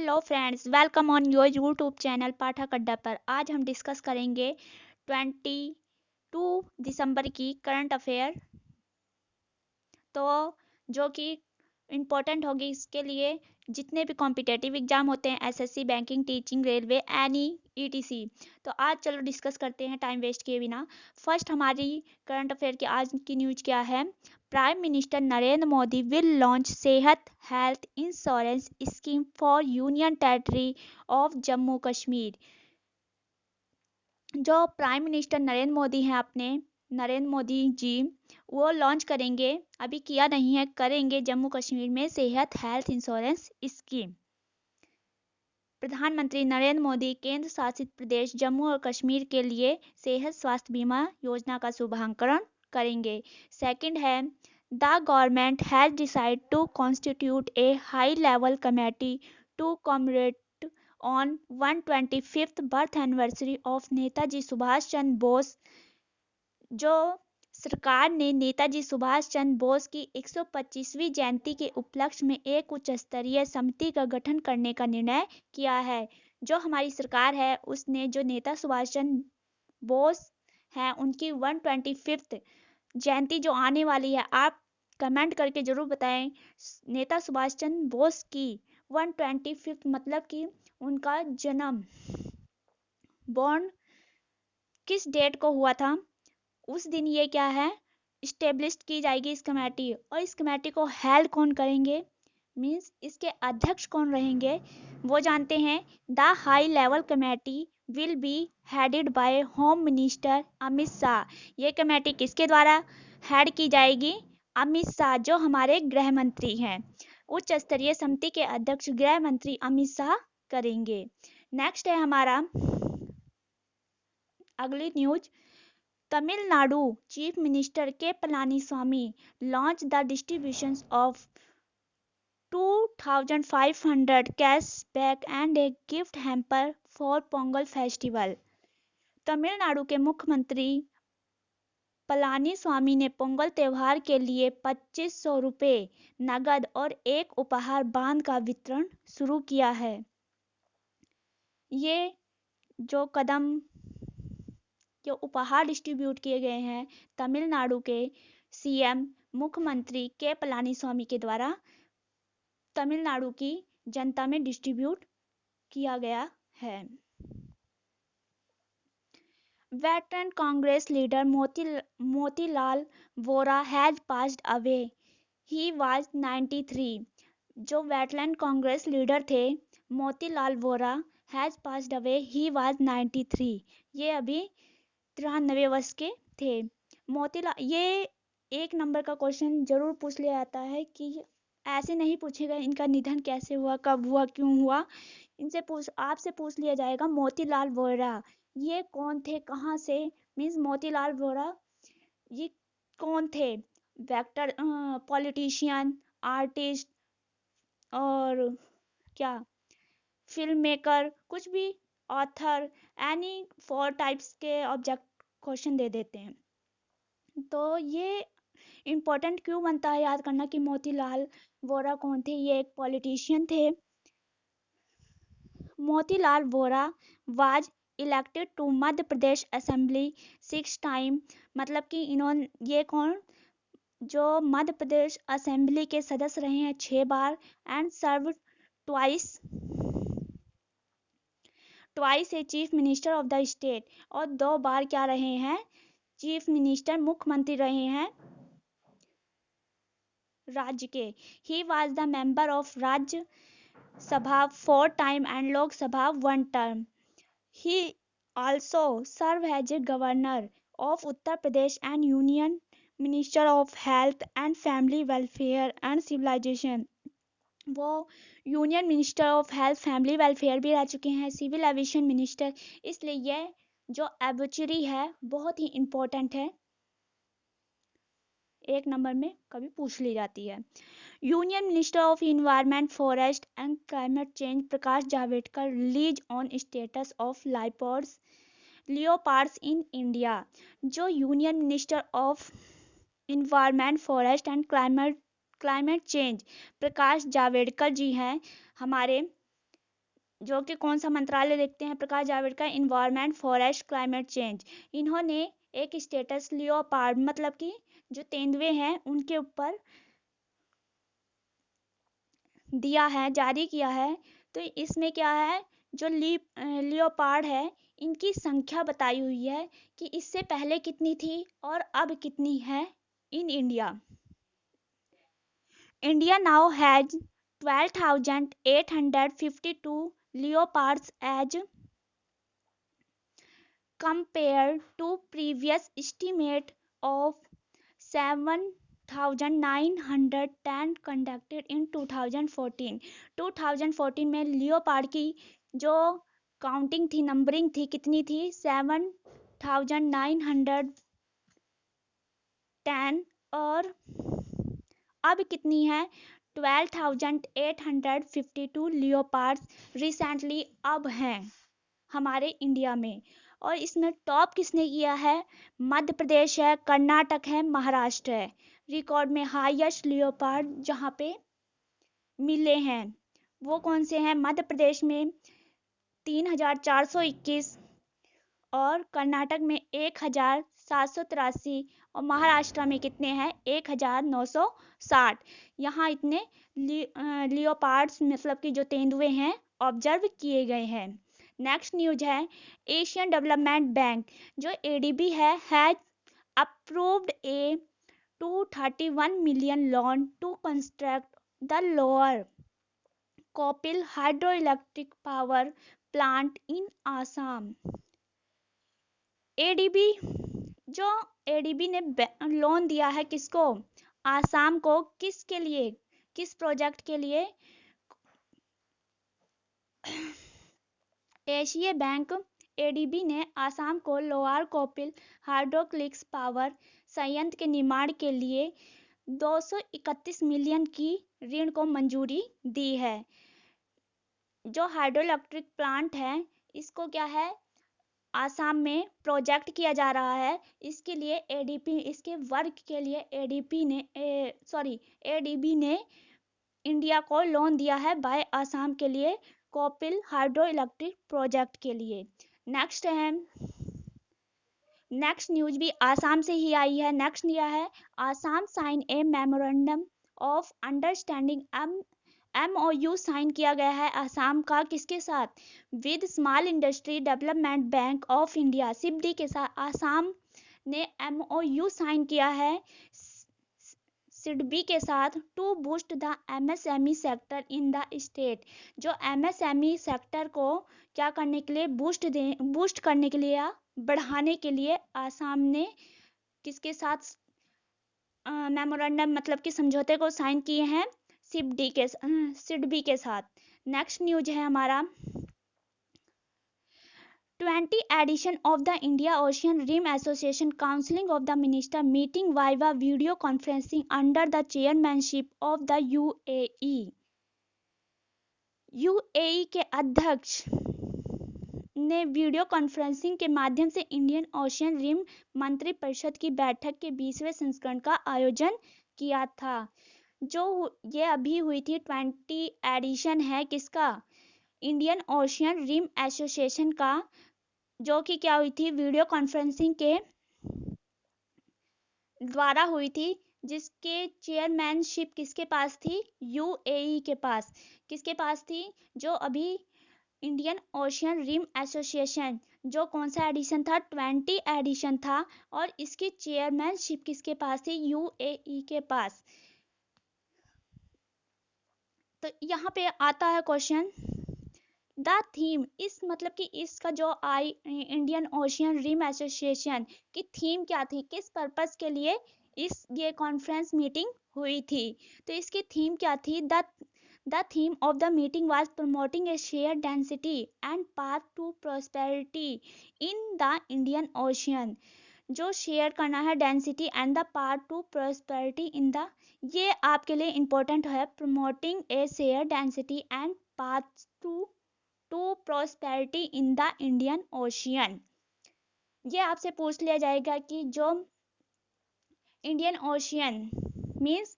Hello friends, welcome on your YouTube channel Pathak Adda पर। आज हम डिस्कस करेंगे 22 दिसंबर की करंट अफेयर, तो जो कि इम्पोर्टेंट होगी इसके लिए। जितने भी कॉम्पिटेटिव एग्जाम होते हैं, SSC, banking, teaching, railway, any etc. तो आज चलो डिस्कस करते हैं टाइम वेस्ट किए बिना। फर्स्ट हमारी करंट अफेयर की आज की न्यूज क्या है। Prime minister Narendra Modi will launch Sehat health insurance scheme for union territory of Jammu Kashmir. जो प्राइम मिनिस्टर नरेंद्र मोदी हैं, अपने नरेंद्र मोदी जी, वो लॉन्च करेंगे, अभी किया नहीं है, करेंगे जम्मू कश्मीर में सेहत हेल्थ इंश्योरेंस स्कीम। प्रधानमंत्री नरेंद्र मोदी केंद्र शासित प्रदेश जम्मू और कश्मीर के लिए सेहत स्वास्थ्य बीमा योजना का शुभारंभ करेंगे। सेकंड है, the government has decide to constitute a high level committee to commemorate on 125th birth anniversary of Netaji Subhash Chandra Bose. जो सरकार ने नेताजी सुभाष चंद्र बोस की 125वीं जयंती के उपलक्ष्य में एक उच्च स्तरीय समिति का गठन करने का निर्णय किया है। जो हमारी सरकार है, उसने जो नेता सुभाष चंद्र बोस हैं, उनकी 125th जयंती जो आने वाली है, आप कमेंट करके जरूर बताएं। नेता सुभाष चंद्र बोस की 125th मतलब कि उनका जन्म बॉर्न किस डेट को हुआ था, उस दिन ये क्या है इस्टेब्लिश की जाएगी इस कमेटी। और इस कमेटी को हेल्ड कौन करेंगे, मीन्स इसके अध्यक्ष कौन रहेंगे, वो जानते हैं। The high level committee will be headed by home minister Amit Shah. ये कमेटी किसके द्वारा हेड की जाएगी, अमित शाह, जो हमारे गृह मंत्री हैं। उच्च स्तरीय समिति के अध्यक्ष गृह मंत्री अमित शाह करेंगे। नेक्स्ट है हमारा अगली न्यूज। तमिलनाडु चीफ मिनिस्टर के Palaniswami launch the distribution of 2500 cashback and a gift hamper for Pongal festival. Tamil Nadu के मुख्यमंत्री पलानीस्वामी ने पोंगल त्योहार के लिए 2500 रुपये नगद और एक उपहार बांध का वितरण शुरू किया है। ये जो कदम, जो उपहार डिस्ट्रीब्यूट किए गए हैं तमिलनाडु के सीएम मुख्यमंत्री के पलानीस्वामी के द्वारा तमिलनाडु की जनता में डिस्ट्रीब्यूट किया गया है। Veteran Congress leader Motilal Vora has passed away, he was 93। जो वेटरन कांग्रेस लीडर थे Motilal Vora has passed away, he was 93। ये अभी 93 वर्ष के थे। मोतीलाल, ये एक नंबर का क्वेश्चन जरूर पूछ लिया जाता है कि ऐसे नहीं पूछेगा इनका निधन कैसे हुआ, कब हुआ, क्यों हुआ। आपसे पूछ लिया जाएगा मोतीलाल वोरा ये कौन थे, कहाँ से, मीन्स मोतीलाल वोरा ये कौन थे। वेक्टर पॉलिटिशियन, आर्टिस्ट और क्या, फिल्म मेकर, कुछ भी, ऑथर, एनी 4 टाइप्स के ऑब्जेक्ट क्वेश्चन दे देते हैं। तो ये इम्पोर्टेंट क्यों बनता है याद करना कि मोतीलाल वोरा कौन थे। ये एक पॉलिटिशियन थे। Motilal Vora was elected to Madhya Pradesh assembly 6 time, मतलब कि इन्होंने, ये कौन, जो मध्य प्रदेश असेंबली के सदस्य रहे हैं 6 बार। And serve twice a chief minister of the state, और 2 बार क्या रहे हैं, चीफ मिनिस्टर, मुख्यमंत्री रहे हैं राज्य के। He was the member of राज्य सभा 4 टाइम एंड लोक सभा 1 term. He also served as a governor of Uttar Pradesh and Union Minister of Health and Family Welfare and Civilization। वो union minister of health family welfare भी रह चुके हैं, civil aviation minister. इसलिए ये जो एबुचरी है बहुत ही इंपॉर्टेंट है, एक नंबर में कभी पूछ ली जाती है। Union minister of environment forest and climate change Prakash Javadekar release on status of leopards in India. जो union minister of environment forest and climate change Prakash Javadekar ji हैं हमारे, जो कि कौन सा मंत्रालय देखते हैं, Prakash Javadekar, environment, forest, climate change. इन्होंने एक स्टेटस लियोपार्ड मतलब कि जो तेंदुए हैं उनके ऊपर दिया है, जारी किया है। तो इसमें क्या है, जो लियोपार्ड है इनकी संख्या बताई हुई है कि इससे पहले कितनी थी और अब कितनी है in India. India now has 12,852 leopards as compared to previous estimate of 7,910 conducted in 2014। 2014 में लियोपार्ड की जो काउंटिंग थी, नंबरिंग थी, कितनी थी, 7,910, और अब कितनी है, 12,852 लियोपार्ड्स रिसेंटली अब हैं हमारे इंडिया में। और इसमें टॉप किसने किया है, मध्य प्रदेश है, कर्नाटक है, महाराष्ट्र है। रिकॉर्ड में हाईएस्ट लियोपार्ड जहाँ पे मिले हैं वो कौन से हैं, मध्य प्रदेश में 3,421, और कर्नाटक में 1,783, और महाराष्ट्र में कितने हैं, 1,960। यहाँ इतने लियोपार्ड्स मतलब कि जो तेंदुए हैं ऑब्जर्व किए गए हैं। नेक्स्ट न्यूज है, एशियन डेवलपमेंट बैंक जो एडीबी है, has approved a 231 million loan to construct the lower Kopili hydro electric power plant in Assam. ADB जो एडीबी ने लोन दिया है किसको, आसाम को, किसके लिए, किस प्रोजेक्ट के लिए, एशिया बैंक एडीबी ने आसाम को लोअर कोपिल हाइड्रोक्लिक्स पावर संयंत्र के निर्माण के लिए 231 मिलियन की ऋण को मंजूरी दी है। जो हाइड्रो इलेक्ट्रिक प्लांट है इसको क्या है, आसाम में प्रोजेक्ट किया जा रहा है। इसके लिए एडीपी, इसके वर्क के लिए एडीबी ने इंडिया को लोन दिया है बाय आसाम के लिए, कोपिल हाइड्रो इलेक्ट्रिक प्रोजेक्ट के लिए। नेक्स्ट न्यूज भी आसाम से ही आई है। नेक्स्ट यह है, Assam sign a memorandum of understanding, MOU sign किया गया है आसाम का किसके साथ, with small industry development bank of India, SIDBI के साथ आसाम ने एमओयू साइन किया है सिडबी के साथ, to boost the MSME sector in the state. जो एमएसएमई सेक्टर को क्या करने के लिए, बूस्ट करने के लिए या बढ़ाने के लिए आसाम ने किसके साथ मेमोरेंडम मतलब कि समझौते को साइन किए हैं, सिडबी के साथ। नेक्स्ट न्यूज है हमारा, 20 edition of the India Ocean Rim Association Council of the Minister meeting via video conferencing under the chairmanship of the UAE। UAE के अध्यक्ष ने वीडियो कॉन्फ्रेंसिंग के माध्यम से इंडियन ओशियन रिम मंत्री परिषद की बैठक के 20वें संस्करण का आयोजन किया था। जो ये अभी हुई थी 20 एडिशन है किसका, इंडियन ओशियन रिम एसोसिएशन का, जो कि क्या हुई थी, वीडियो कॉन्फ्रेंसिंग के द्वारा हुई थी, जिसके चेयरमैनशिप किसके पास थी, यूएई के पास। किसके पास थी, जो अभी इंडियन ओशियन रिम एसोसिएशन जो कौन सा एडिशन था, 20 एडिशन था, और इसकी चेयरमैनशिप किसके पास थी, यूएई के पास। तो यहाँ पे आता है क्वेश्चन, द थीम, इस मतलब कि इसका जो इंडियन ओशियन रिम एसोसिएशन की थीम क्या थी, किस पर्पस के लिए ये कॉन्फ्रेंस मीटिंग हुई थी। तो इसकी थीम क्या थी, the theme of the meeting was promoting a share density and path to prosperity in the Indian Ocean. जो शेयर करना है density and the path to prosperity in the, ये आपके लिए इंपॉर्टेंट है, promoting a share density and path to prosperity in the Indian Ocean. ये आपसे पूछ लिया जाएगा कि जो इंडियन ओशियन मीन्स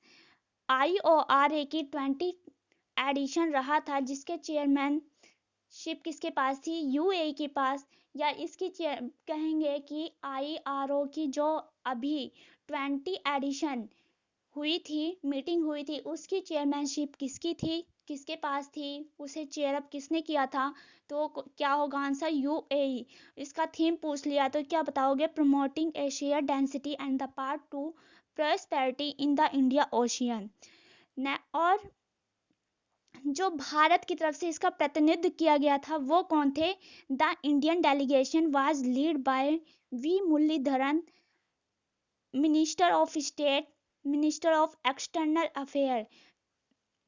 IORA की 20 एडिशन रहा था, जिसके चेयरमैन शिप किसके पास थी? यूएई के पास। या इसकी कहेंगे कि आईआरओ की जो अभी 20 एडिशन हुई थी, मीटिंग हुई थी, उसकी चेयरमैनशिप किसकी थी, किसके पास थी, उसे चेयरअप किसने किया था? तो क्या होगा आंसर? यूएई। इसका थीम पूछ लिया तो क्या बताओगे? Promoting a share density and the part two prosperity in the India ocean. और जो भारत की तरफ से इसका प्रतिनिधित्व किया गया था वो कौन थे? The Indian delegation was lead by V Muraleedharan, minister of state, minister of external affair.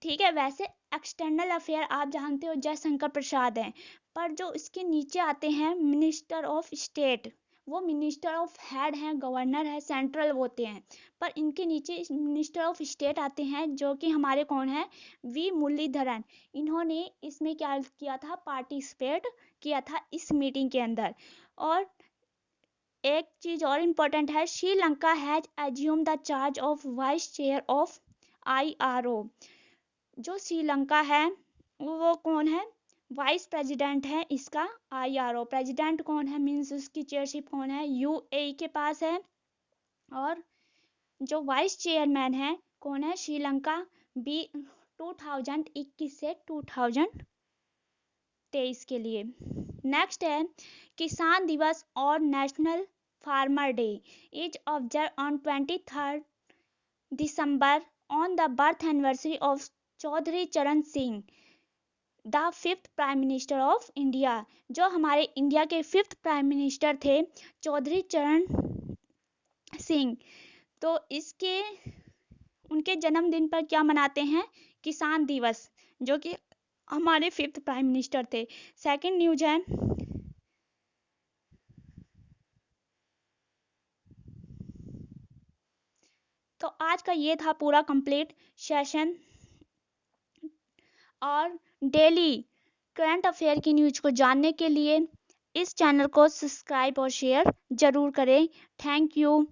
ठीक है, वैसे एक्सटर्नल अफेयर आप जानते हो जयशंकर प्रसाद हैं, पर जो इसके नीचे आते हैं मिनिस्टर ऑफ स्टेट, वो मिनिस्टर ऑफ हेड हैं, गवर्नर है, सेंट्रल होते हैं, पर इनके नीचे मिनिस्टर ऑफ स्टेट आते हैं जो कि हमारे कौन है? वी मुरलीधरन। इन्होंने इसमें क्या किया था? पार्टिसिपेट किया था इस मीटिंग के अंदर। और एक चीज और इम्पोर्टेंट है, Sri Lanka has assume the charge of vice chair of IRO. जो श्रीलंका है वो कौन है? वाइस प्रेसिडेंट है इसका आईआरओ। प्रेसिडेंट कौन है? मींस उसकी चेयरशिप कौन है? यूएई के पास है। और जो वाइस चेयरमैन है कौन है? श्रीलंका। बी 2021 से 2023 के लिए। नेक्स्ट है किसान दिवस और national farmer day is observe on 23 December on the birth anniversary of Chaudhary Charan Singh, the 5th prime minister of India. जो हमारे इंडिया के 5th प्राइम मिनिस्टर थे चौधरी चरण सिंह, तो इसके उनके जन्मदिन पर क्या मनाते हैं? किसान दिवस, जो कि हमारे 5th प्राइम मिनिस्टर थे। सेकंड न्यूज है, तो आज का ये था पूरा कंप्लीट सेशन। और डेली करंट अफेयर की न्यूज को जानने के लिए इस चैनल को सब्सक्राइब और शेयर जरूर करें। Thank you.